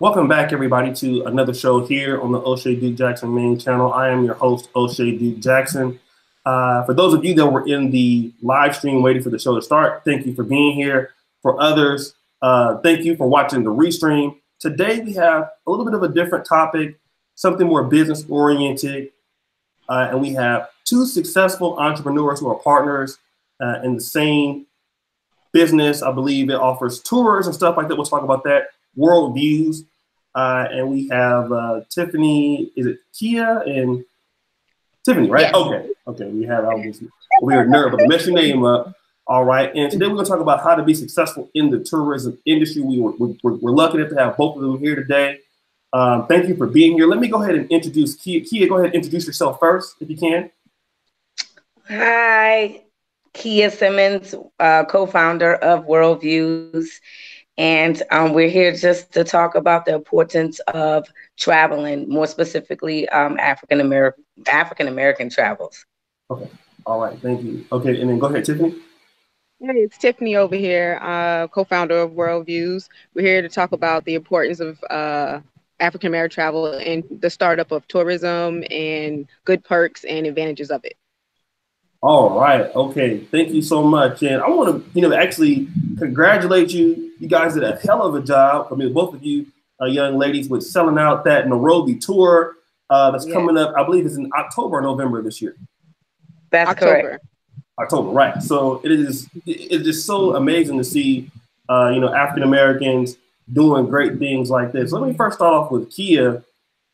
Welcome back, everybody, to another show here on the O'Shea Duke Jackson main channel. I am your host, O'Shea Duke Jackson. For those of you that were in the live stream waiting for the show to start, thank you for being here. For others, thank you for watching the restream. Today, we have a little bit of a different topic, something more business-oriented, and we have two successful entrepreneurs who are partners in the same business. I believe it offers tours and stuff like that. We'll talk about that. Worldviews. And we have Tiffany, is it Kia and Tiffany, right? Yes. Okay. We have we were nervous, but mess your name up. All right. And today we're going to talk about how to be successful in the tourism industry. We're lucky enough to have both of them here today. Thank you for being here. Let me go ahead and introduce Kia. Kia, go ahead and introduce yourself first, if you can. Hi, Kia Simmons, co-founder of Worldviews. And we're here just to talk about the importance of traveling, more specifically African American travels. Okay. All right. Thank you. Okay. And then go ahead, Tiffany. Hey, it's Tiffany over here, co-founder of Worldviews. We're here to talk about the importance of African American travel and the startup of tourism and good perks and advantages of it. All right. Okay. Thank you so much. And I want to, actually congratulate you. You guys did a hell of a job. I mean, both of you young ladies with selling out that Nairobi tour that's coming up. I believe it's in October or November this year. That's October. October, right. So it's just so amazing to see, African Americans doing great things like this. Let me first start off with Kia,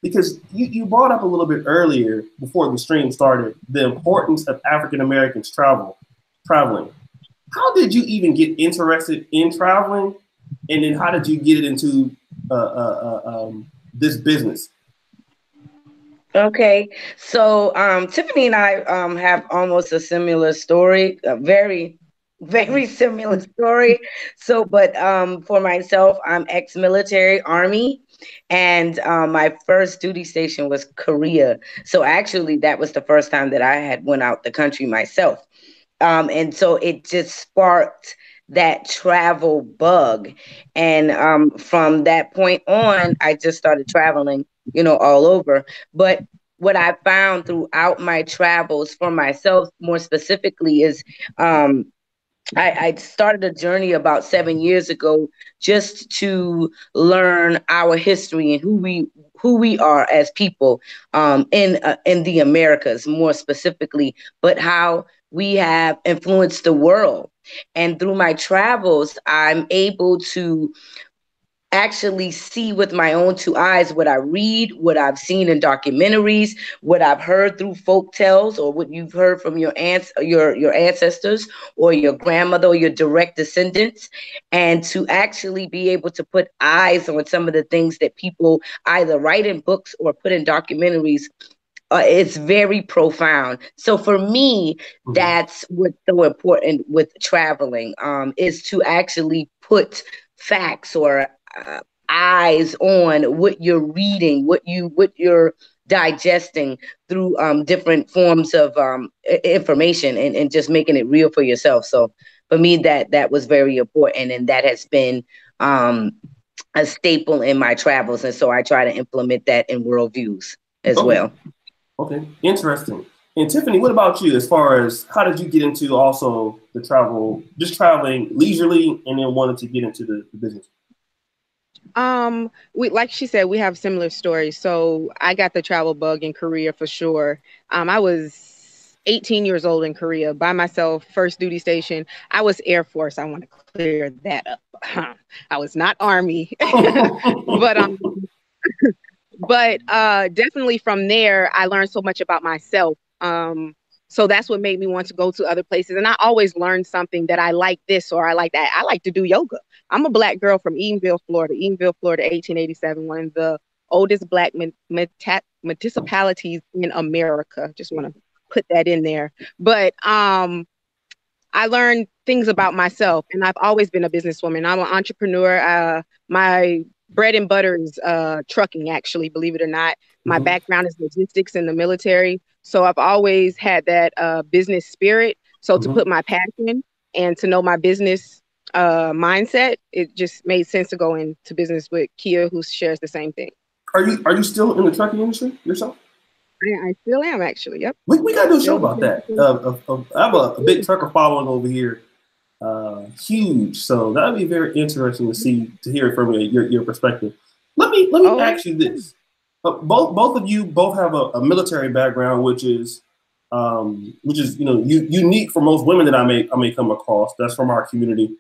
because you brought up a little bit earlier before the stream started, the importance of African Americans traveling. How did you even get interested in traveling? And then how did you get it into this business? Okay, so Tiffany and I have almost a similar story, a very, very similar story. So, but for myself, I'm ex-military, Army. And my first duty station was Korea. So actually, that was the first time that I had went out the country myself. And so it just sparked that travel bug. And from that point on, I just started traveling, all over. But what I found throughout my travels for myself, more specifically, is I started a journey about 7 years ago just to learn our history and who we are as people in the Americas, more specifically, but how we have influenced the world. And through my travels, I'm able to actually see with my own two eyes what I read, what I've seen in documentaries, what I've heard through folk tales, or what you've heard from your aunts, your ancestors, or your grandmother, or your direct descendants, and to actually be able to put eyes on some of the things that people either write in books or put in documentaries. It's very profound. So for me, that's what's so important with traveling, is to actually put facts or eyes on what you're reading, what you're digesting through different forms of information, and just making it real for yourself. So for me, that was very important, and that has been a staple in my travels. And so I try to implement that in Worldviews as well. Okay, interesting. And Tiffany, what about you? As far as how did you get into also the travel, just traveling leisurely, and then wanted to get into the business? Like she said, we have similar stories. So I got the travel bug in Korea for sure. I was 18 years old in Korea by myself, first duty station. I was Air Force. I want to clear that up. I was not Army, but definitely from there, I learned so much about myself. So that's what made me want to go to other places. And I always learned something that I like this or I like that. I like to do yoga. I'm a Black girl from Eatonville, Florida. Eatonville, Florida, 1887, one of the oldest Black municipalities in America. Just want to put that in there. But I learned things about myself, and I've always been a businesswoman. I'm an entrepreneur. My bread and butter is trucking, actually, believe it or not. My background is logistics in the military. So I've always had that business spirit. So to put my passion and to know my business mindset, it just made sense to go into business with Kia, who shares the same thing. Are you still in the trucking industry yourself? I still am, actually. Yep. We got to do a show about that. I have a big trucker following over here, huge. So that would be very interesting to hear from your perspective. Let me ask you this: both of you have a military background, which is unique for most women that I may come across. That's from our community.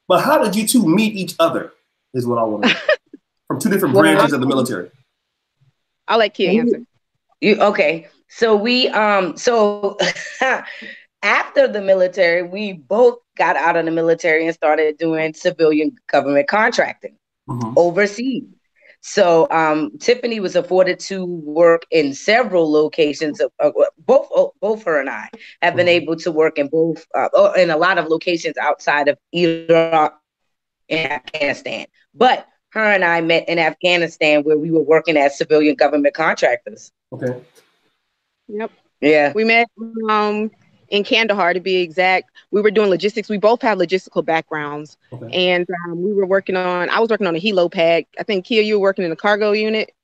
But how did you two meet each other? Is what I want to know. From two different branches of the military. I'll let Kia answer. Okay. So we after the military, we both got out of the military and started doing civilian government contracting overseas. So Tiffany was afforded to work in several locations. Both her and I have been able to work in in a lot of locations outside of Iraq and Afghanistan. But her and I met in Afghanistan, where we were working as civilian government contractors. Okay. Yep. Yeah. We met in Kandahar, to be exact. We were doing logistics. We both have logistical backgrounds. Okay. And I was working on a helo pad. I think, Kia, you were working in the cargo unit.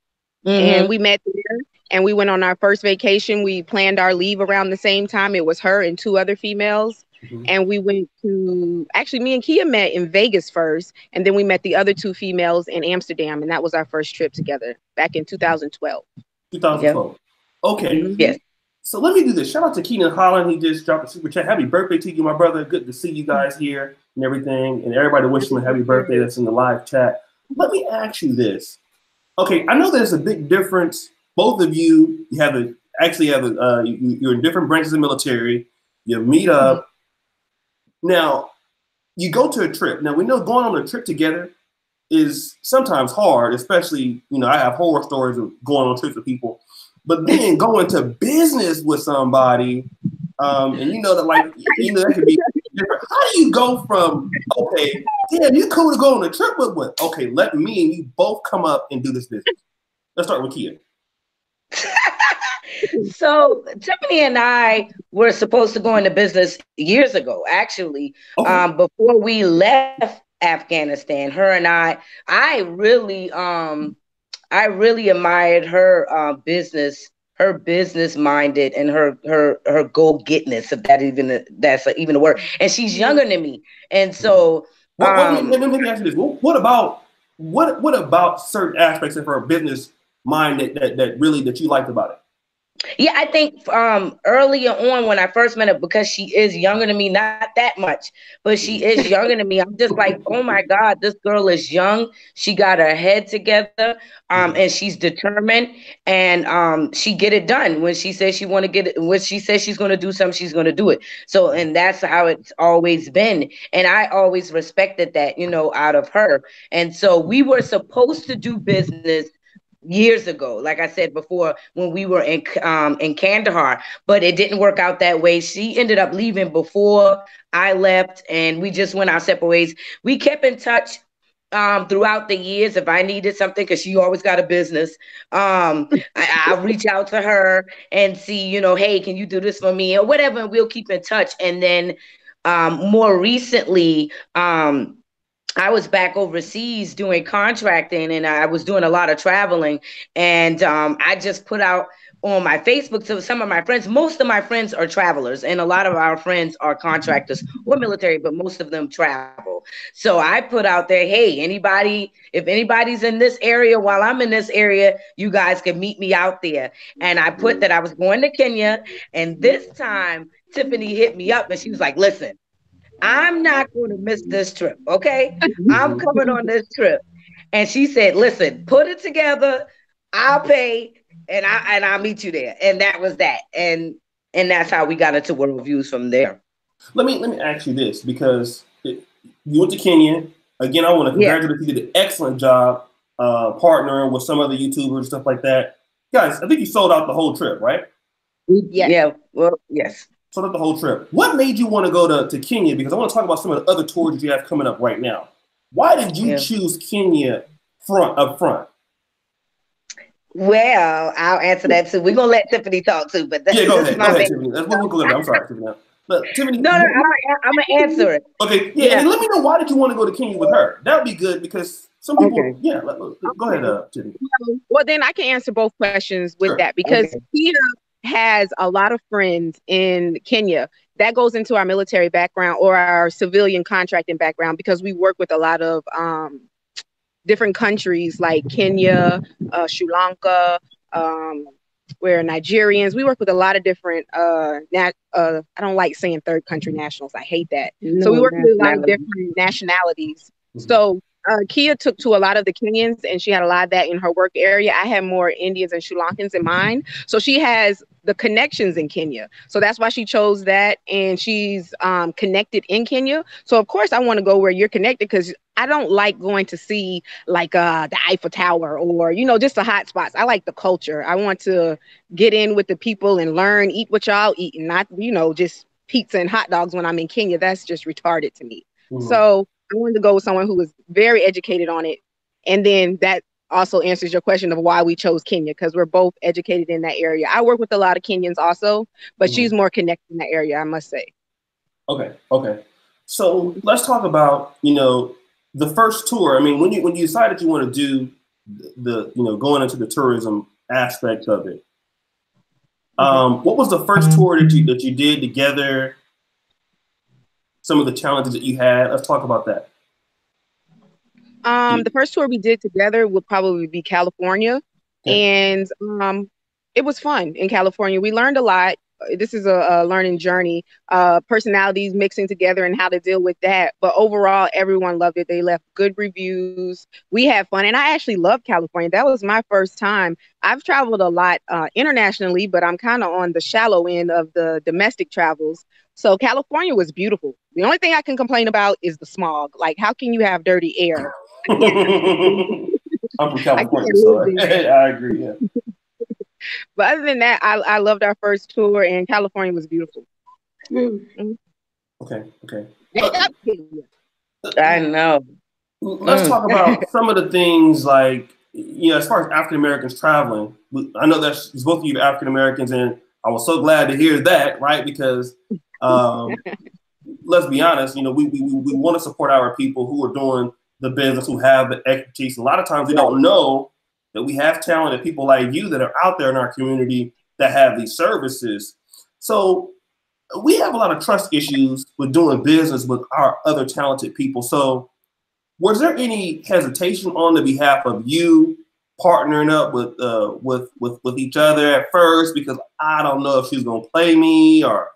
And we met there and we went on our first vacation. We planned our leave around the same time. It was her and two other females. And we went to, actually, me and Kia met in Vegas first. And then we met the other two females in Amsterdam. And that was our first trip together back in 2012. 2012. Yep. Okay. Yes. So let me do this. Shout out to Keenan Holland. He just dropped a super chat. Happy birthday to you, my brother. Good to see you guys here and everything. And everybody wish him a happy birthday that's in the live chat. Let me ask you this. Okay, I know there's a big difference. Both of you, you're in different branches of the military. You meet up. Now, you go to a trip. Now, we know going on a trip together is sometimes hard, especially, I have horror stories of going on trips with people. But then going to business with somebody, and that could be different. How do you go from, okay, damn, you cool to go on a trip with, okay, let me and you both come up and do this business? Let's start with Kia. So Tiffany and I were supposed to go into business years ago, actually. Okay. Before we left Afghanistan, her and I really admired her business minded and her go-getness, if that's even a word. And she's younger than me. And so let me ask you this. What about certain aspects of her business mind that you liked about it? Yeah, I think earlier on when I first met her, because she is younger than me, not that much, but she is younger than me. I'm just like, oh my God, this girl is young. She got her head together, and she's determined, and she get it done. When she says she want to get it, when she says she's going to do something, she's going to do it. So, and that's how it's always been. And I always respected that, out of her. And so we were supposed to do business years ago, like I said before, when we were in Kandahar, but it didn't work out that way. She ended up leaving before I left, and we just went our separate ways. We kept in touch throughout the years. If I needed something, because she always got a business, I'll reach out to her and see, hey, can you do this for me or whatever, and we'll keep in touch. And then more recently, I was back overseas doing contracting, and I was doing a lot of traveling. And I just put out on my Facebook to some of my friends. Most of my friends are travelers, and a lot of our friends are contractors or military, but most of them travel. So I put out there, hey, if anybody's in this area while I'm in this area, you guys can meet me out there. And I put that I was going to Kenya. And this time Tiffany hit me up and she was like, listen, I'm not going to miss this trip, okay? I'm coming on this trip. And she said, listen, put it together. I'll pay, and I'll meet you there. And that was that. And that's how we got into Worldviews from there. Let me ask you this, because you went to Kenya. Again, I want to congratulate you. You did an excellent job partnering with some other YouTubers and stuff like that. Guys, I think you sold out the whole trip, right? Yeah. Well, yes. Sold out the whole trip. What made you want to go to Kenya? Because I want to talk about some of the other tours that you have coming up right now. Why did you choose Kenya up front? Well, I'll answer that too. We're gonna let Tiffany talk too, but go ahead, Tiffany. We'll go there. I'm sorry, Tiffany. But Tiffany, No, I'm gonna answer it. Okay, yeah, and let me know, why did you want to go to Kenya with her? That would be good, because some people, go ahead, Tiffany. Well, then I can answer both questions with that, because Kia has a lot of friends in Kenya. That goes into our military background or our civilian contracting background, because we work with a lot of different countries like Kenya, Sri Lanka, we're Nigerians. We work with a lot of different, I don't like saying third country nationals. I hate that. So we work with a lot of different nationalities. So Kia took to a lot of the Kenyans, and she had a lot of that in her work area. I had more Indians and Sri Lankans in mine. So she has the connections in Kenya. So that's why she chose that. And she's connected in Kenya. So of course I want to go where you're connected, because I don't like going to see like the Eiffel Tower or, you know, just the hot spots. I like the culture. I want to get in with the people and learn, eat what y'all eat, and not, you know, just pizza and hot dogs when I'm in Kenya. That's just retarded to me. So I wanted to go with someone who was very educated on it. And then that also answers your question of why we chose Kenya, because we're both educated in that area. I work with a lot of Kenyans also, but she's more connected in that area, I must say. Okay. So let's talk about, you know, the first tour. I mean, when you decided you want to do the you know, going into the tourism aspect of it, what was the first tour that you did together? Some of the challenges that you had. Let's talk about that. The first tour we did together would probably be California. And it was fun in California. We learned a lot. This is a learning journey, personalities mixing together and how to deal with that. But overall, everyone loved it. They left good reviews. We had fun. And I actually love California. That was my first time. I've traveled a lot internationally, but I'm kind of on the shallow end of the domestic travels. So California was beautiful. The only thing I can complain about is the smog. Like, how can you have dirty air? I'm from California, so I agree. Yeah. But other than that, I loved our first tour, and California was beautiful. Okay. I know. Let's talk about some of the things, like, you know, as far as African Americans traveling. I know that's both of you African Americans, and I was so glad to hear that, right? Because let's be honest, you know, we want to support our people who are doing the business, who have the expertise. A lot of times we don't know that we have talented people like you that are out there in our community that have these services. So we have a lot of trust issues with doing business with our other talented people. So was there any hesitation on the behalf of you partnering up with each other at first, because I don't know if she's gonna play me, or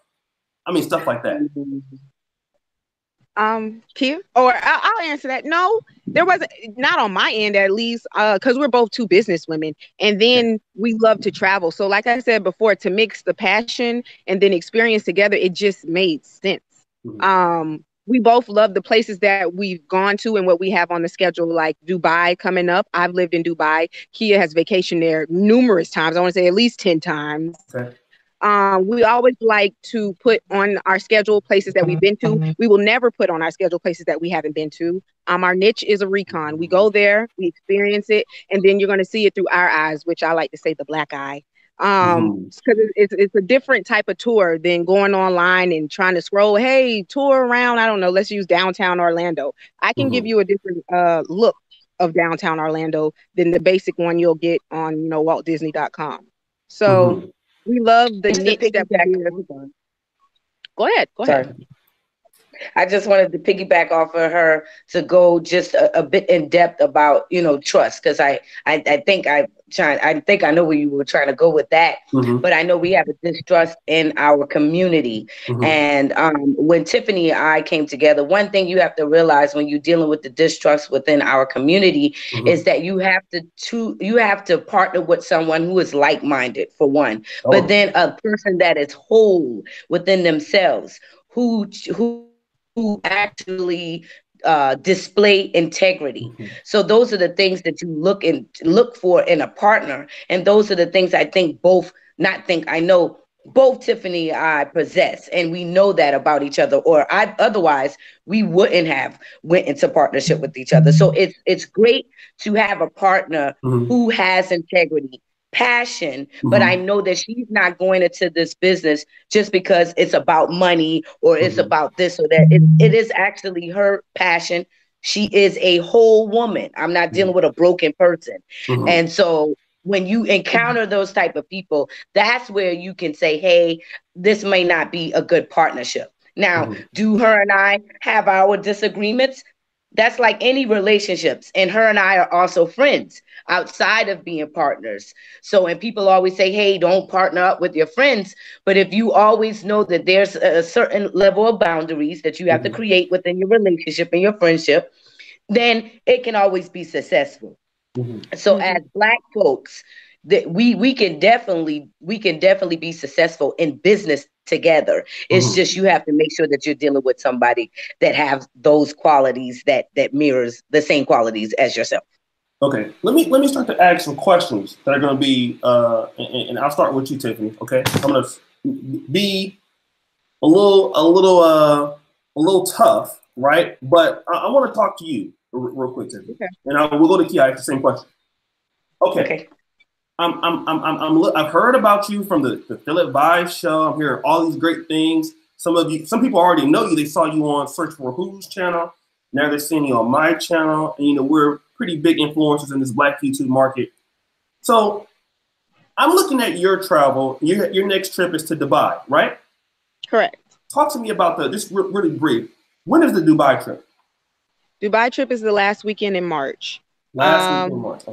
I mean, stuff like that? Kia, or I'll answer that. No, there wasn't, not on my end at least, because we're both two business women, and then we love to travel. So like I said before, to mix the passion and then experience together, it just made sense. We both love the places that we've gone to and what we have on the schedule, like Dubai coming up. I've lived in Dubai. Kia has vacationed there numerous times. I want to say at least 10 times. We always like to put on our schedule places that we've been to. We will never put on our schedule places that we haven't been to. Our niche is a recon. We go there, we experience it, and then you're going to see it through our eyes, which I like to say the black eye. Because it's a different type of tour than going online and trying to scroll, hey, tour around, I don't know, let's use downtown Orlando. I can give you a different look of downtown Orlando than the basic one you'll get on, you know, WaltDisney.com. So we love the niche that we Go ahead. Sorry. I just wanted to piggyback off of her to go just a bit in depth about, you know, trust, because I think I know where you were trying to go with that, but I know we have a distrust in our community. And when Tiffany and I came together, one thing you have to realize when you're dealing with the distrust within our community is that you have to partner with someone who is like-minded, for one, but then a person that is whole within themselves, who actually display integrity. So those are the things that you look for in a partner, and those are the things I know both Tiffany and I possess, and we know that about each other, or otherwise we wouldn't have went into partnership with each other. So it's great to have a partner who has integrity, passion, but I know that she's not going into this business just because it's about money or it's about this or that. It is actually her passion. She is a whole woman. I'm not dealing with a broken person. And so when you encounter those type of people, that's where you can say, hey, this may not be a good partnership. Now, do her and I have our disagreements? That's like any relationships. And her and I are also friends outside of being partners. So, and people always say, hey, don't partner up with your friends. But if you always know that there's a certain level of boundaries that you have to create within your relationship and your friendship, then it can always be successful. So as Black folks, that we can definitely be successful in business together. It's just you have to make sure that you're dealing with somebody that have those qualities that mirrors the same qualities as yourself. Okay, let me start to ask some questions that are going to be and I'll start with you, Tiffany. Okay, I'm going to be a little tough, right? But I want to talk to you real quick, Tiffany. Okay. And we'll go to Kia. I have the same question. Okay. I've heard about you from the Philip Vibe show. I'm hearing all these great things. Some people already know you. They saw you on Search for Who's channel. Now they're seeing you on my channel. And, we're pretty big influencers in this Black YouTube market. So I'm looking at your travel. Your next trip is to Dubai, right? Correct. Talk to me about just really brief. When is the Dubai trip? Dubai trip is the last weekend in March. Last weekend in March,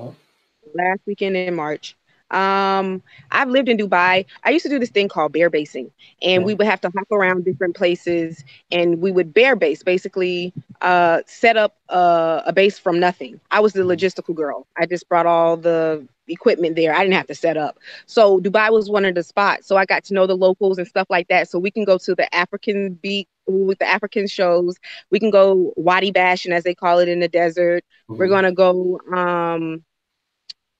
Last weekend in March. I've lived in Dubai. I used to do this thing called bear basing, and we would have to hop around different places, and we would bear base, basically set up a base from nothing. I was the logistical girl. I just brought all the equipment there. I didn't have to set up. So Dubai was one of the spots. So I got to know the locals and stuff like that. So we can go to the African beach with the African shows. We can go Wadi Bashing, as they call it, in the desert. We're going to go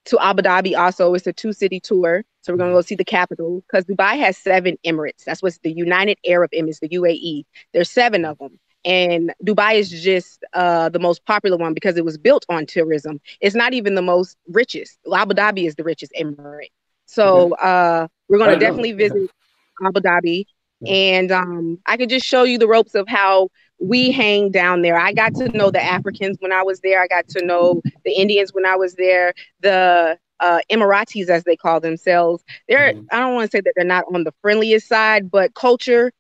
to Abu Dhabi also. It's a 2-city tour. So we're going to go see the capital, because Dubai has 7 emirates. That's what's the United Arab Emirates, the UAE. There's 7 of them. And Dubai is just the most popular one because it was built on tourism. It's not even the most richest. Abu Dhabi is the richest emirate. So we're going to definitely visit Abu Dhabi. And I could just show you the ropes of how we hang down there. I got to know the Africans when I was there. I got to know the Indians when I was there. The Emiratis, as they call themselves. I don't want to say that they're not on the friendliest side, but culture,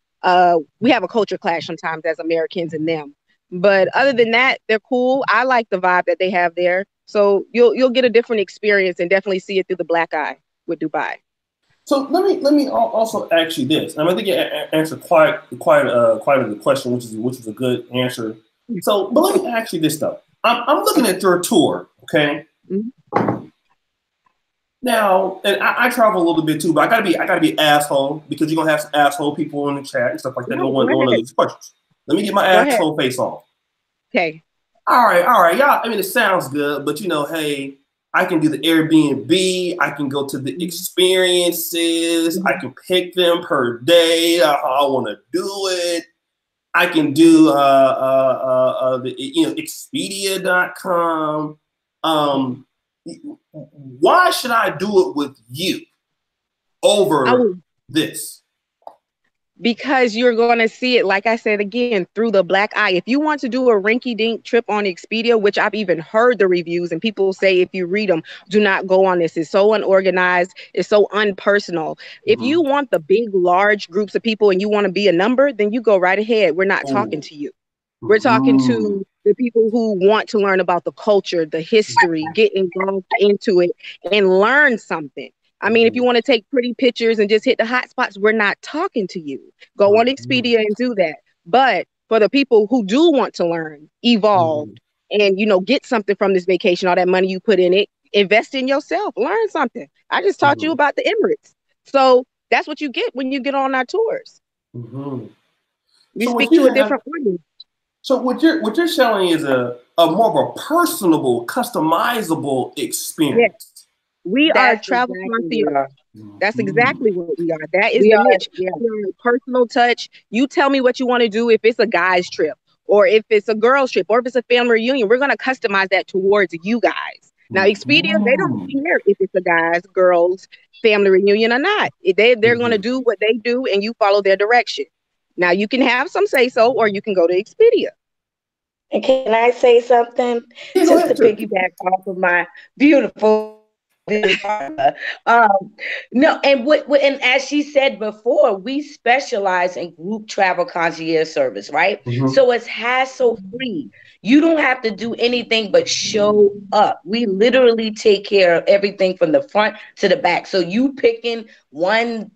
we have a culture clash sometimes as Americans and them. But other than that, they're cool. I like the vibe that they have there. So you'll get a different experience and definitely see it through the black eye with Dubai. So let me also ask you this. I think you answered quite a good question, which is a good answer. So, but let me ask you this though. I'm looking at your tour, okay? Now, and I travel a little bit too, but I gotta be an asshole, because you're gonna have some asshole people in the chat and stuff like that. Don't want those questions. Let me get my asshole face on. Okay. All right, y'all. I mean, it sounds good, but hey, I can do the Airbnb. I can go to the experiences. I can pick them per day. How I want to do it. I can do Expedia.com. Why should I do it with you over this? Because you're going to see it, like I said again, through the black eye. If you want to do a rinky-dink trip on Expedia, which I've even heard the reviews, and people say if you read them, do not go on this. It's so unorganized. It's so unpersonal. If you want the big, large groups of people and you want to be a number, then you go right ahead. We're not talking to you. We're talking to the people who want to learn about the culture, the history, get involved into it, and learn something. I mean, if you want to take pretty pictures and just hit the hot spots, we're not talking to you. Go on Expedia and do that. But for the people who do want to learn, evolve, and, get something from this vacation, all that money you put in it, invest in yourself, learn something. I just taught you about the Emirates. So that's what you get when you get on our tours. We speak to a different audience. So what you're showing is a more of a personable, customizable experience. Yes. We are travel concierge. That's exactly what we are. That is the niche. We are a personal touch. You tell me what you want to do. If it's a guy's trip, or if it's a girl's trip, or if it's a family reunion, we're going to customize that towards you guys. Now, Expedia, they don't care if it's a guys, girls, family reunion or not. They're going to do what they do, and you follow their direction. Now, you can have some say so, or you can go to Expedia. And can I say something? Yeah, Just to piggyback off of my beautiful no, and as she said before, we specialize in group travel concierge service, right? So it's hassle free. You don't have to do anything but show up. We literally take care of everything from the front to the back. So you picking one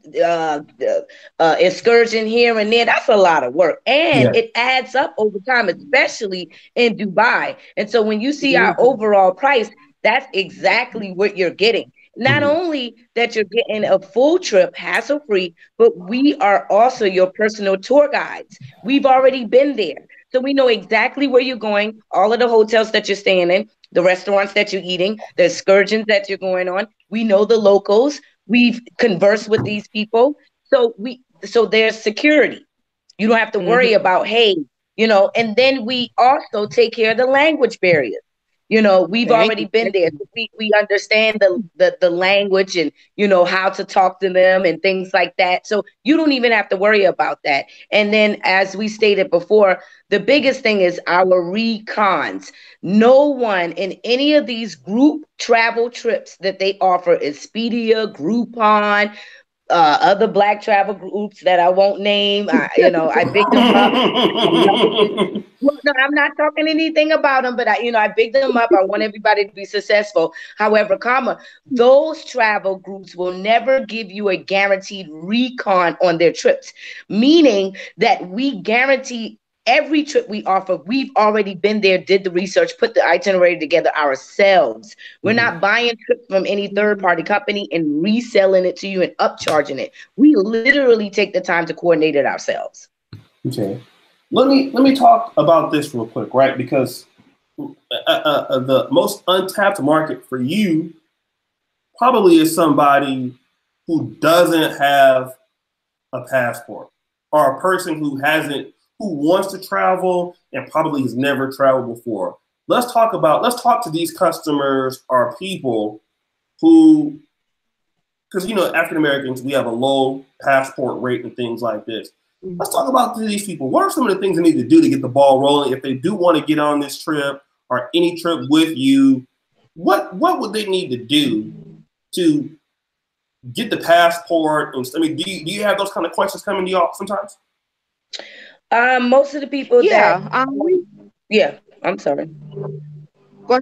excursion here and there, that's a lot of work, and it adds up over time, especially in Dubai. And so when you see our overall price, that's exactly what you're getting. Not only that you're getting a full trip, hassle-free, but we are also your personal tour guides. We've already been there. So we know exactly where you're going, all of the hotels that you're staying in, the restaurants that you're eating, the excursions that you're going on. We know the locals. We've conversed with these people. So there's security. You don't have to worry about, hey, and then we also take care of the language barriers. We've already been there. So we understand the language and, how to talk to them and things like that. So you don't even have to worry about that. And then, as we stated before, the biggest thing is our recons. No one in any of these group travel trips that they offer, Expedia, Groupon, other Black travel groups that I won't name, I big them up. Well, no, I'm not talking anything about them, but I big them up. I want everybody to be successful. However, those travel groups will never give you a guaranteed recon on their trips, meaning that we guarantee every trip we offer, we've already been there, did the research, put the itinerary together ourselves. We're not buying trips from any third-party company and reselling it to you and upcharging it. We literally take the time to coordinate it ourselves. Okay. Let me talk about this real quick, right? Because the most untapped market for you probably is somebody who doesn't have a passport, or a person who wants to travel and probably has never traveled before. Let's talk to these customers or people who, because African Americans, we have a low passport rate and things like this. Let's talk about these people. What are some of the things they need to do to get the ball rolling if they do want to get on this trip or any trip with you? What would they need to do to get the passport? And do you have those kind of questions coming to y'all sometimes? Most of the people I'm sorry. Okay.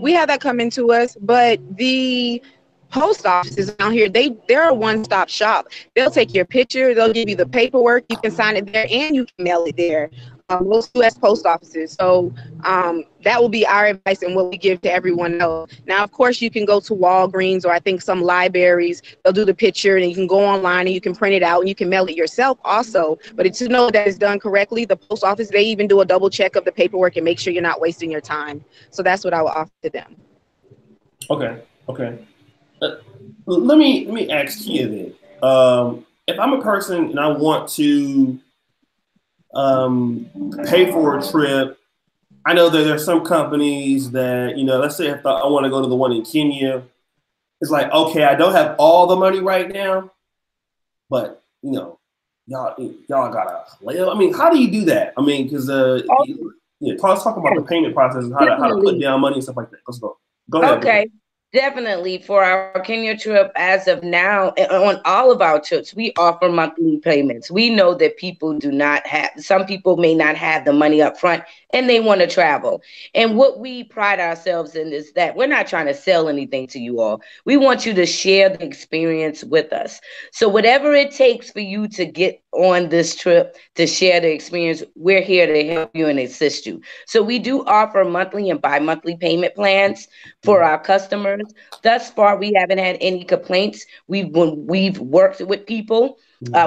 We have that coming to us, but the post offices down here, they're a one-stop shop. They'll take your picture, they'll give you the paperwork, you can sign it there, and you can mail it there. Most U.S. post offices. So that will be our advice and what we give to everyone else. Now, of course, you can go to Walgreens or I think some libraries. They'll do the picture and you can go online and you can print it out and you can mail it yourself also. But to know that it's done correctly, the post office, they even do a double check of the paperwork and make sure you're not wasting your time. So that's what I will offer to them. Okay. Let me ask Kia then. If I'm a person and I want to pay for a trip, I know that there's some companies that, let's say if I want to go to the one in Kenya, it's like, okay, I don't have all the money right now, but y'all gotta lay up. I mean, how do you do that? I mean, because let's talk about the payment process and how to put down money and stuff like that. Let's go. Go ahead. Okay. Definitely for our Kenya trip, as of now, on all of our trips, we offer monthly payments. We know that some people may not have the money up front and they want to travel. And what we pride ourselves in is that we're not trying to sell anything to you all. We want you to share the experience with us. So whatever it takes for you to get on this trip, to share the experience, we're here to help you and assist you. So we do offer monthly and bi-monthly payment plans for our customers. Thus far, we haven't had any complaints. We've worked with people.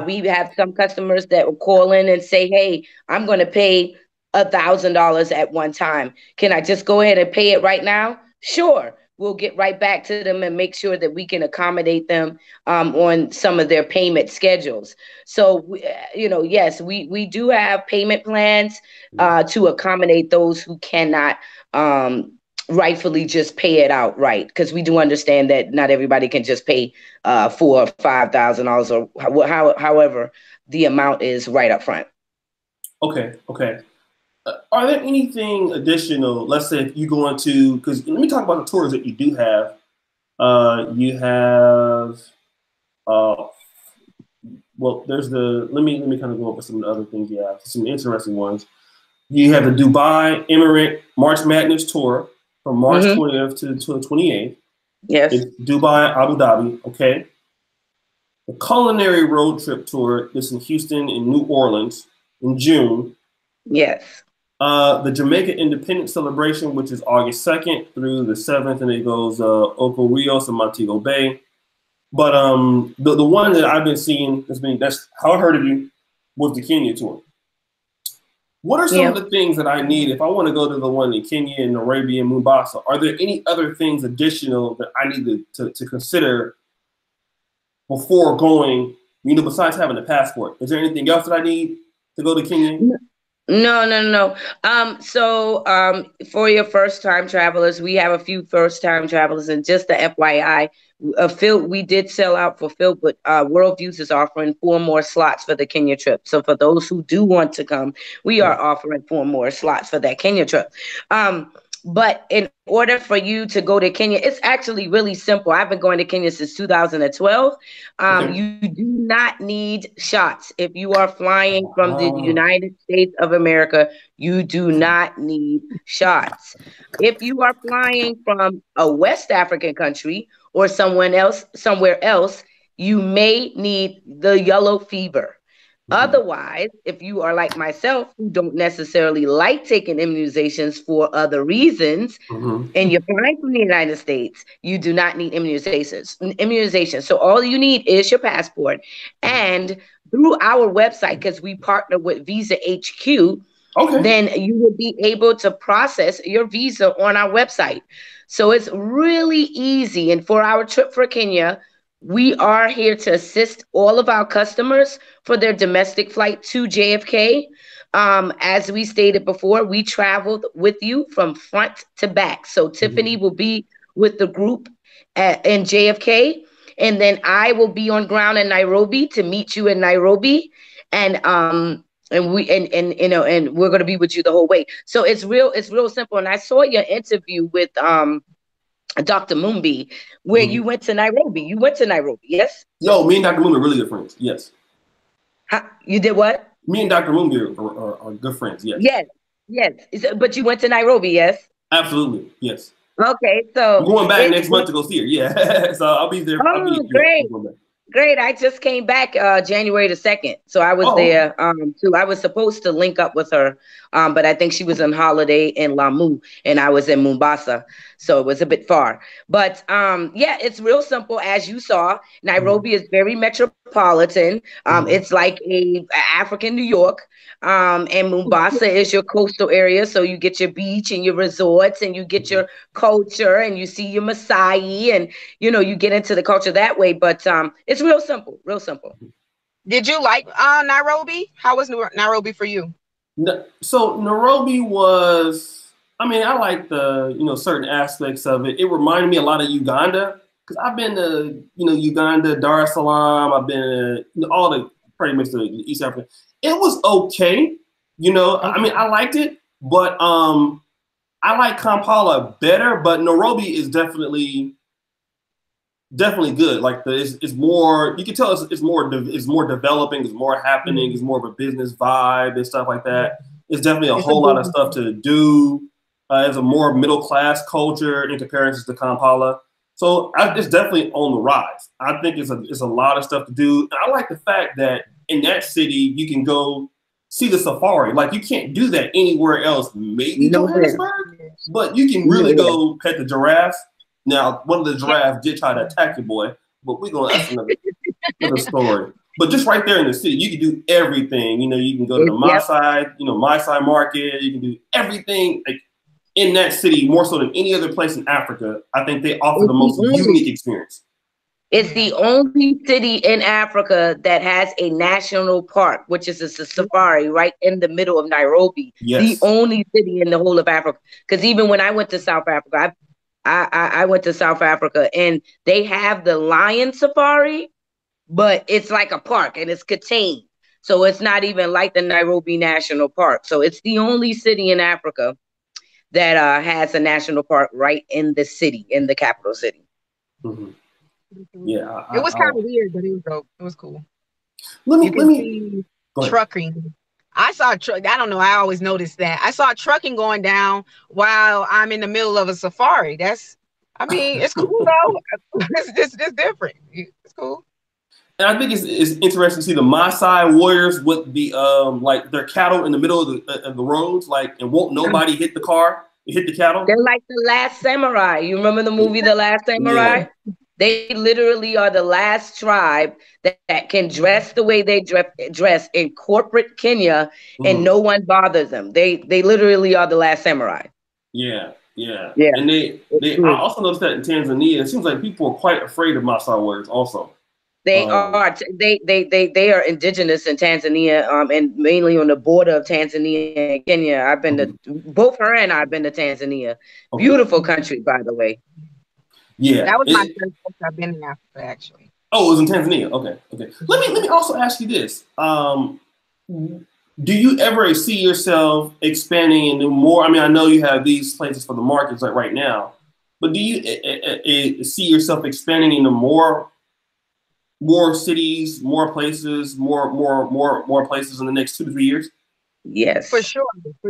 We have some customers that will call in and say, hey, I'm going to pay $1,000 at one time. Can I just go ahead and pay it right now? Sure. We'll get right back to them and make sure that we can accommodate them on some of their payment schedules. So, yes, we do have payment plans to accommodate those who cannot rightfully just pay it outright, because we do understand that not everybody can just pay $4,000 or $5,000 or however the amount is right up front. Okay. Are there anything additional? Let's say if you go into, because let me talk about the tours that you do have. You have, well, there's the. Let me kind of go over some of the other things you have. Some interesting ones. You have the Dubai Emirate March Madness tour from March 20th to the 28th. Yes. It's Dubai, Abu Dhabi. Okay. The Culinary Road Trip tour is in Houston and New Orleans in June. Yes. The Jamaica Independence Celebration, which is August 2nd through the 7th, and it goes Oco Rios and Montego Bay. But the one that I've been seeing, that's how I heard of you, was the Kenya tour. What are some of the things that I need if I want to go to the one in Kenya and Nairobi and Mombasa? Are there any other things additional that I need to consider before going, besides having a passport? Is there anything else that I need to go to Kenya? No. For your first-time travelers, we have a few first-time travelers, and just the FYI, Phil, we did sell out for Phil, but Worldviews is offering 4 more slots for the Kenya trip. So for those who do want to come, we are offering 4 more slots for that Kenya trip. But in order for you to go to Kenya, it's actually really simple. I've been going to Kenya since 2012. You do not need shots. If you are flying from the United States of America, you do not need shots. If you are flying from a West African country or somewhere else, you may need the yellow fever. Otherwise, if you are like myself, who don't necessarily like taking immunizations for other reasons, and you're flying from the United States, you do not need immunizations. So all you need is your passport. And through our website, because we partner with Visa HQ, then you will be able to process your visa on our website. So it's really easy. And for our trip for Kenya, we are here to assist all of our customers for their domestic flight to JFK. As we stated before, we traveled with you from front to back. So Tiffany will be with the group in JFK, and then I will be on ground in Nairobi to meet you in Nairobi, and we're going to be with you the whole way. So it's real simple. And I saw your interview with Dr. Mumbi, where you went to Nairobi. You went to Nairobi, yes? Yo, me and Dr. Mumbi are really good friends, yes. You did what? Me and Dr. Mumbi are good friends, yes. Yes. But you went to Nairobi, yes? Absolutely, yes. Okay, so I'm going back next month to go see her, yeah. So I'll be there. Great. Great. I just came back January the 2nd. So I was there too. I was supposed to link up with her, but I think she was on holiday in Lamu and I was in Mombasa. So it was a bit far. But it's real simple. As you saw, Nairobi is very metropolitan. It's like a African New York. And Mombasa is your coastal area. So you get your beach and your resorts and you get your culture and you see your Maasai and, you get into the culture that way. But it's real simple. Did you like Nairobi? How was Nairobi for you? So Nairobi was, I like the, certain aspects of it. It reminded me a lot of Uganda because I've been to, Uganda, Dar es Salaam. I've been to all the pretty much the East Africa. It was okay. I liked it, but I like Kampala better, but Nairobi is definitely good. Like it's more, you can tell it's more developing, it's more happening, it's more of a business vibe and stuff like that. It's definitely a whole lot of stuff to do. It's a more middle class culture in comparison to Kampala. So it's definitely on the rise. I think it's a lot of stuff to do. And I like the fact that in that city you can go see the safari. Like you can't do that anywhere else. Maybe Johannesburg, but you can really go pet the giraffes. Now, one of the giraffes did try to attack your boy, but that's another story. But just right there in the city, you can do everything. You can go to the Maasai market. You can do everything in that city more so than any other place in Africa. I think they offer the most unique experience. It's the only city in Africa that has a national park, which is a safari right in the middle of Nairobi. The Yes. only city in the whole of Africa. Because even when I went to South Africa, I went to South Africa and they have the lion safari, but it's like a park and it's contained. So it's not even like the Nairobi National Park. So it's the only city in Africa that has a national park right in the city, in the capital city. Mm-hmm. Yeah, it was kind of weird, but it was dope. It was cool. Let me see trucking. I saw truck. I don't know. I always noticed that. I saw trucking going down while I'm in the middle of a safari. I mean, it's cool though. It's different. It's cool. And I think it's interesting to see the Maasai warriors with the like their cattle in the middle of the roads, like, and won't nobody hit the car, hit the cattle. They're like the Last Samurai. You remember the movie The Last Samurai? Yeah. They literally are the last tribe that can dress the way they dress in corporate Kenya, and no one bothers them. They literally are the last samurai. Yeah. And I also noticed that in Tanzania, it seems like people are quite afraid of Maasai warriors also. They are. They are indigenous in Tanzania, and mainly on the border of Tanzania and Kenya. I've been to both her and I've been to Tanzania. Okay. Beautiful country, by the way. Yeah, that was my first place I've been in Africa, actually. Oh, it was in Tanzania. Okay. Let me also ask you this: do you ever see yourself expanding into more? I mean, I know you have these places for the markets like right now, but do you see yourself expanding into more cities, more places, more places in the next 2 to 3 years? Yes, for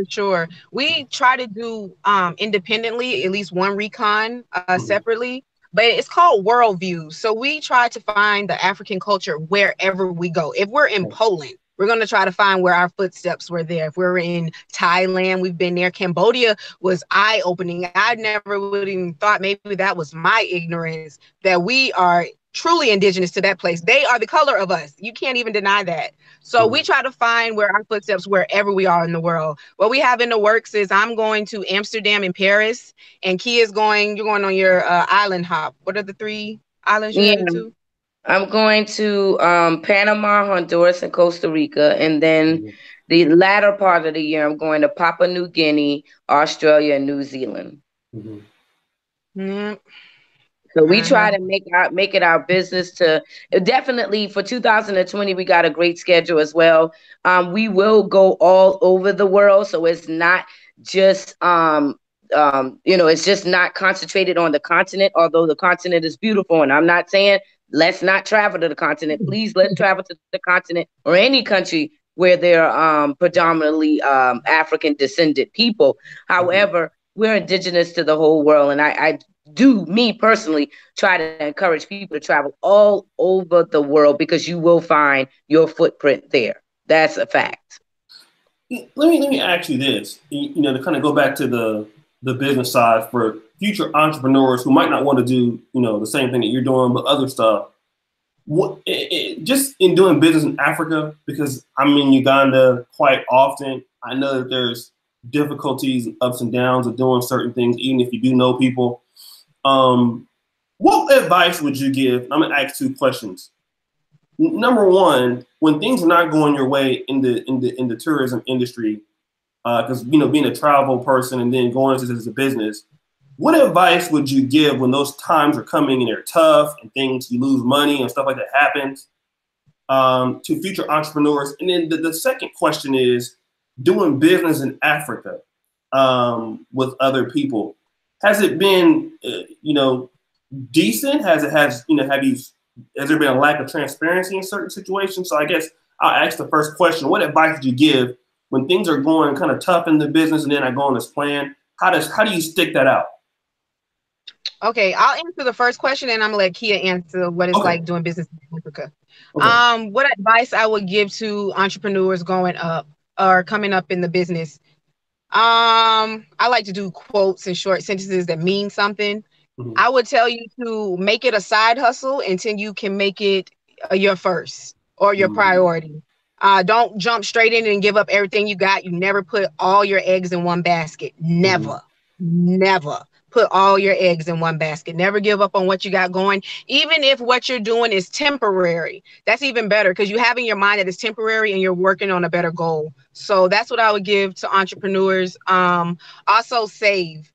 sure. We try to do independently at least one recon separately, but it's called Worldviews. So we try to find the African culture wherever we go. If we're in Poland, we're going to try to find where our footsteps were there. If we're in Thailand, we've been there. Cambodia was eye-opening. I never would even thought, maybe that was my ignorance, that we are truly indigenous to that place. They are the color of us. You can't even deny that. So we try to find where our footsteps wherever we are in the world. What we have in the works is I'm going to Amsterdam and Paris, and you're going on your island hop. What are the 3 islands you're headed to? I'm going to Panama, Honduras, and Costa Rica. And then the latter part of the year, I'm going to Papua New Guinea, Australia, and New Zealand. So we try to make it our business to definitely for 2020, we got a great schedule as well. We will go all over the world. So it's not just, it's just not concentrated on the continent, although the continent is beautiful. And I'm not saying let's not travel to the continent. Please, let's travel to the continent or any country where there are predominantly African descended people. However, we're indigenous to the whole world. And I do, me personally, try to encourage people to travel all over the world because you will find your footprint there. That's a fact. Let me ask you this, to kind of go back to the business side for future entrepreneurs who might not want to do, the same thing that you're doing, but other stuff. Just in doing business in Africa, because I'm in Uganda quite often, I know that there's difficulties, ups and downs of doing certain things, even if you do know people. What advice would you give? I'm gonna ask 2 questions. Number one, when things are not going your way in the tourism industry, because being a travel person and then going into this as a business, what advice would you give when those times are coming and they're tough and things, you lose money and stuff like that happens, to future entrepreneurs? And then the second question is doing business in Africa with other people. Has it been, decent? Has there been a lack of transparency in certain situations? So I guess I'll ask the first question. What advice would you give when things are going kind of tough in the business and then I go on this plan? How do you stick that out? Okay, I'll answer the first question and I'm gonna let Kia answer what it's like doing business in Africa. Okay. What advice I would give to entrepreneurs going up or coming up in the business? I like to do quotes and short sentences that mean something. I would tell you to make it a side hustle until you can make it your first or your priority. Don't jump straight in and give up everything you got. You never put all your eggs in one basket. Never. put all your eggs in one basket. Never give up on what you got going. Even if what you're doing is temporary, that's even better because you have in your mind that it's temporary and you're working on a better goal. So that's what I would give to entrepreneurs. Also save.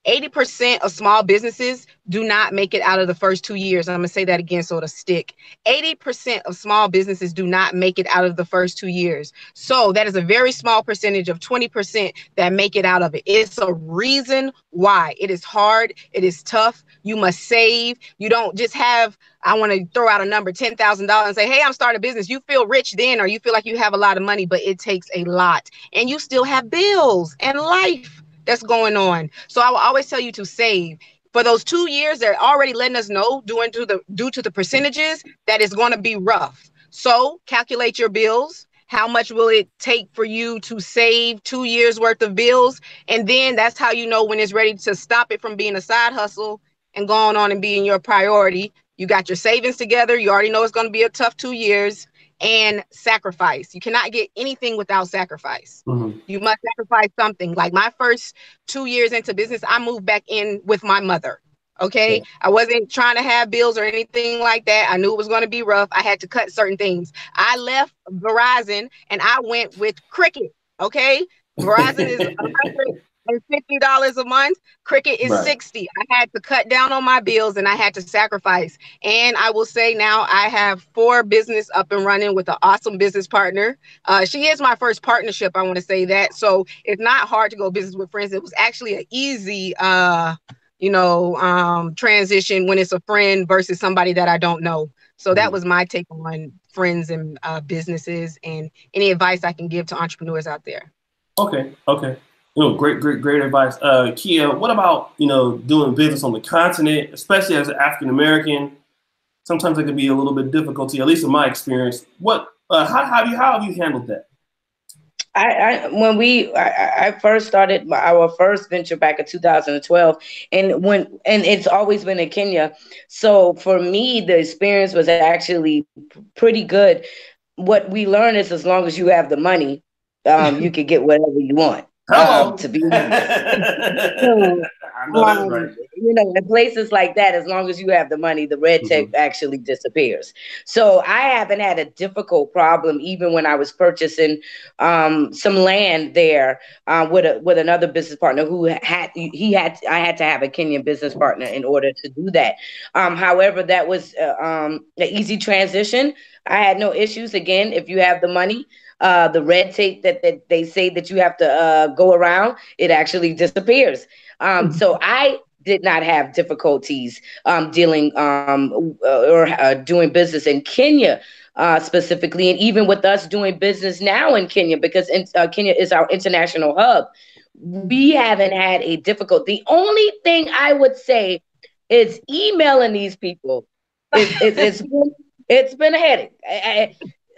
80% of small businesses do not make it out of the first 2 years. I'm going to say that again so it'll stick. 80% of small businesses do not make it out of the first 2 years. So that is a very small percentage of 20% that make it out of it. It's a reason why. It is hard. It is tough. You must save. You don't just have, I want to throw out a number, $10,000 and say, hey, I'm starting a business. You feel rich then, or you feel like you have a lot of money, but it takes a lot. And you still have bills and life that's going on. So I will always tell you to save. For those 2 years, they're already letting us know due to the percentages that it's going to be rough. So calculate your bills. How much will it take for you to save 2 years worth of bills? And then that's how you know when it's ready to stop it from being a side hustle and going on and being your priority. You got your savings together. You already know it's going to be a tough 2 years. And sacrifice. You cannot get anything without sacrifice. You must sacrifice something. Like my first 2 years into business, I moved back in with my mother. Okay. Yeah. I wasn't trying to have bills or anything like that. I knew it was going to be rough. I had to cut certain things. I left Verizon and I went with Cricket. Okay. Verizon is $150 a month. Cricket is $60. I had to cut down on my bills and I had to sacrifice. And I will say now I have 4 business up and running with an awesome business partner. She is my first partnership. I want to say that. So it's not hard to go business with friends. It was actually an easy, transition when it's a friend versus somebody that I don't know. So that was my take on friends and businesses and any advice I can give to entrepreneurs out there. Okay. Great advice. Kia, what about, doing business on the continent, especially as an African-American? Sometimes it can be a little bit difficult, at least in my experience. How have you handled that? I first started our first venture back in 2012, and it's always been in Kenya. So for me, the experience was actually pretty good. What we learned is as long as you have the money, you can get whatever you want. To be in places like that, as long as you have the money, the red tape actually disappears. So I haven't had a difficult problem, even when I was purchasing some land there with another business partner I had to have a Kenyan business partner in order to do that. However, that was an easy transition. I had no issues. Again, if you have the money, the red tape that they say that you have to go around, it actually disappears. So I did not have difficulties dealing or doing business in Kenya specifically, and even with us doing business now in Kenya, because Kenya is our international hub. We haven't had a difficult. The only thing I would say is emailing these people. It's been a headache.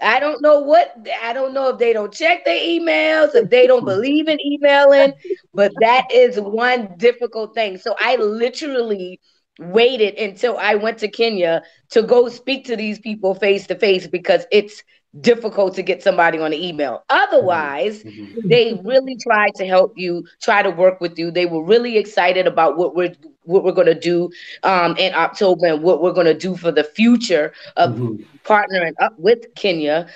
I don't know if they don't check their emails, if they don't believe in emailing, but that is one difficult thing. So I literally waited until I went to Kenya to go speak to these people face to face, because it's difficult to get somebody on the email. Otherwise, they really try to help you, try to work with you. They were really excited about what we're going to do in October and what we're going to do for the future of partnering up with Kenya,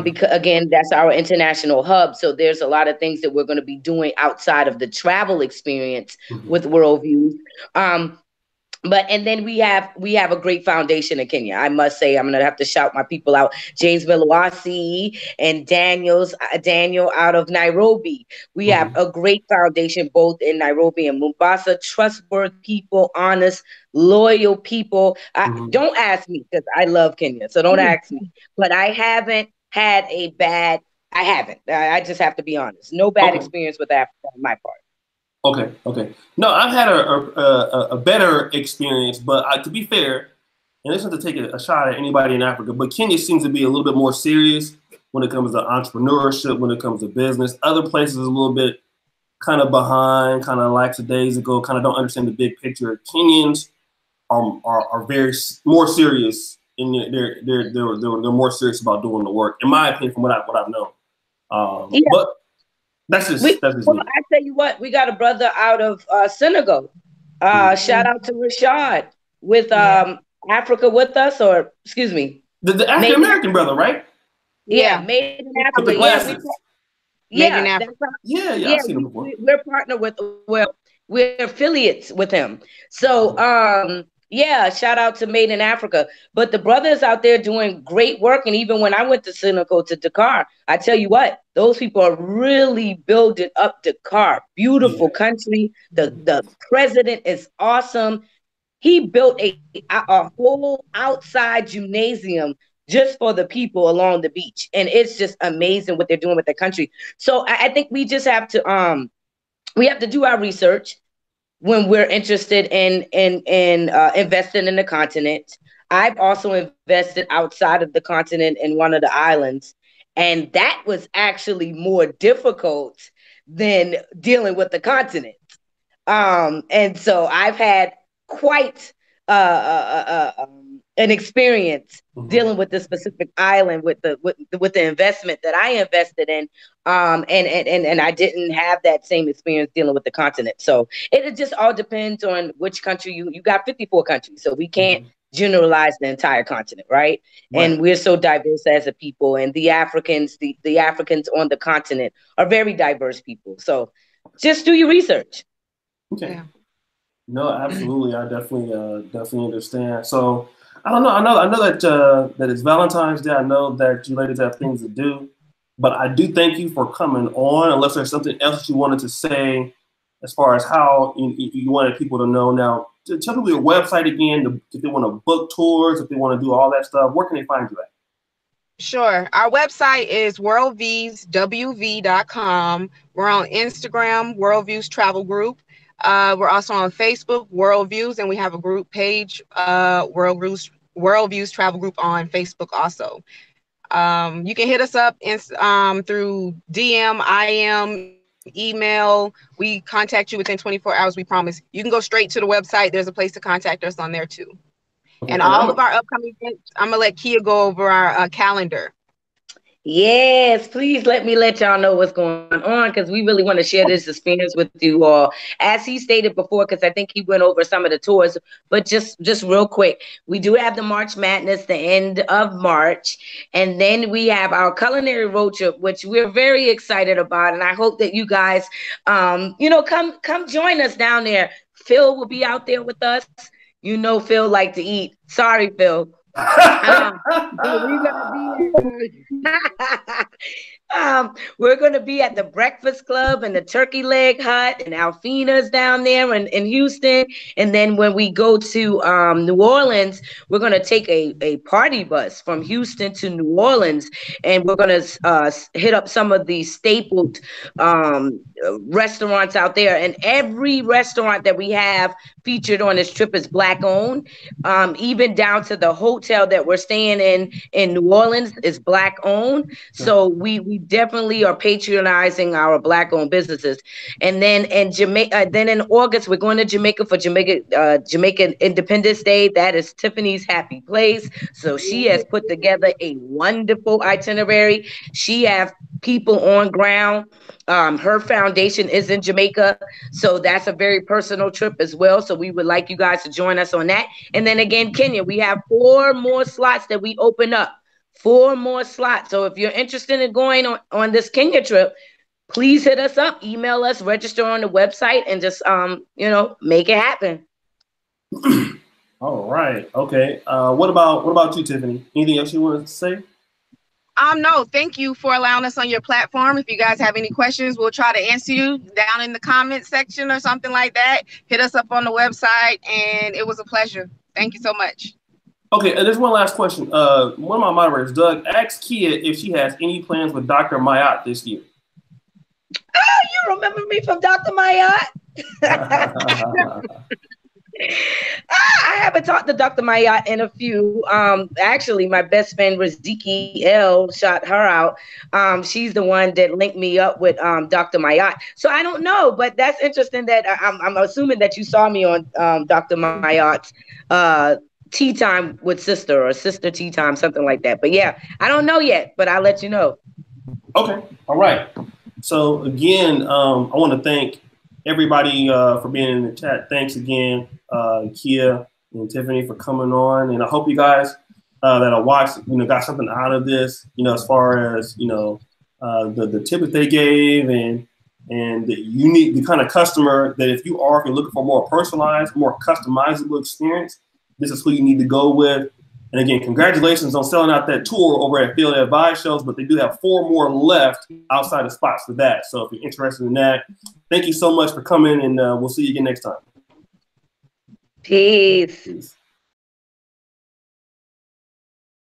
because again, that's our international hub. So there's a lot of things that we're going to be doing outside of the travel experience with Worldviews. And then we have a great foundation in Kenya. I must say, I'm going to have to shout my people out. James Melawasi and Daniel out of Nairobi. We have a great foundation both in Nairobi and Mombasa. Trustworthy people, honest, loyal people. Don't ask me, because I love Kenya. So don't ask me. But I haven't had I just have to be honest. No bad experience with Africa on my part. Okay. No, I've had a better experience, but to be fair, and this isn't to take a shot at anybody in Africa, but Kenya seems to be a little bit more serious when it comes to entrepreneurship, when it comes to business. Other places a little bit kind of behind, kind of lackadaisical, kind of don't understand the big picture. Kenyans are very more serious, and they're more serious about doing the work, in my opinion, from what I've known. That's just I me. tell you what, we got a brother out of Senegal. Shout out to Rashad with Africa with us, or excuse me, the African American brother, right? Yeah, made in Africa. With the glasses. Yeah, I've seen him before. We're partnered with. We're affiliates with him. So shout out to Made in Africa. But the brothers out there doing great work. And even when I went to Senegal, to Dakar, I tell you what, those people are really building up Dakar. Beautiful country. The president is awesome. He built a whole outside gymnasium just for the people along the beach. And it's just amazing what they're doing with the country. So I think we just have to do our research when we're interested in investing in the continent. I've also invested outside of the continent in one of the islands, and that was actually more difficult than dealing with the continent. And so I've had quite an experience dealing with the specific island with the investment that I invested in. And I didn't have that same experience dealing with the continent. So it just all depends on which country you got 54 countries. So we can't generalize the entire continent, right? And we're so diverse as a people, and the Africans on the continent are very diverse people. So just do your research. Okay. Yeah. No, absolutely. I definitely understand. So I don't know. I know that it's Valentine's Day. I know that you ladies have things to do, but I do thank you for coming on. Unless there's something else you wanted to say as far as how you wanted people to know. Now, tell people your website again. If they want to book tours, if they want to do all that stuff, where can they find you at? Sure. Our website is WorldviewsLLC.com. We're on Instagram, Worldviews Travel Group. We're also on Facebook, Worldviews, and we have a group page, Worldviews Travel Group on Facebook also. You can hit us up through DM, IM, email. We contact you within 24 hours, we promise. You can go straight to the website. There's a place to contact us on there too. Okay, and all of our upcoming events, I'm going to let Kia go over our calendar. Yes, please let y'all know what's going on, because we really want to share this experience with you all. As he stated before, because I think he went over some of the tours, but just real quick, we do have the March Madness, the end of March, and then we have our culinary road trip, which we're very excited about, and I hope that you guys, come join us down there. Phil will be out there with us. You know, Phil like to eat. Sorry, Phil. We're going to be at the Breakfast Club and the Turkey Leg Hut and Alfina's down there in Houston. And then when we go to New Orleans, we're going to take a party bus from Houston to New Orleans, and we're going to hit up some of the stapled restaurants out there. And every restaurant that we have featured on this trip is Black owned, even down to the hotel that we're staying in New Orleans is Black owned. So we definitely are patronizing our Black owned businesses. And then in Jamaica, then in August, we're going to Jamaica for Jamaican Independence Day. That is Tiffanys Happy Place. So she has put together a wonderful itinerary. She has people on ground. Her foundation is in Jamaica, so that's a very personal trip as well. So we would like you guys to join us on that. And then again, Kenya, we have 4 more slots that we open up. 4 more slots. So if you're interested in going on this Kenya trip, please hit us up, email us, register on the website, and just make it happen. All right. Okay. What about you, Tiffany? Anything else you want to say? No, thank you for allowing us on your platform. If you guys have any questions, we'll try to answer you down in the comment section or something like that. Hit us up on the website, and it was a pleasure. Thank you so much. Okay, there's one last question. One of my moderators, Doug, asked Kia if she has any plans with Dr. Mayat this year. Oh, you remember me from Dr. Mayat? I haven't talked to Dr. Mayat in a few. Actually, my best friend Raziki L shot her out. She's the one that linked me up with Dr. Mayat. So I don't know, but that's interesting that I'm assuming that you saw me on Dr. Mayat's tea time with sister, or sister tea time, something like that. But yeah, I don't know yet, but I'll let you know. Okay. All right. So again, I want to thank everybody for being in the chat. Thanks again, Kia and Tiffany, for coming on. And I hope you guys that are watching, got something out of this, as far as, the tip that they gave and the kind of customer that if you're looking for more personalized, more customizable experience, this is who you need to go with. And again, congratulations on selling out that tour over at Field Advice Shows, but they do have 4 more left outside of spots for that. So if you're interested in that, thank you so much for coming, and we'll see you again next time. Peace. Peace.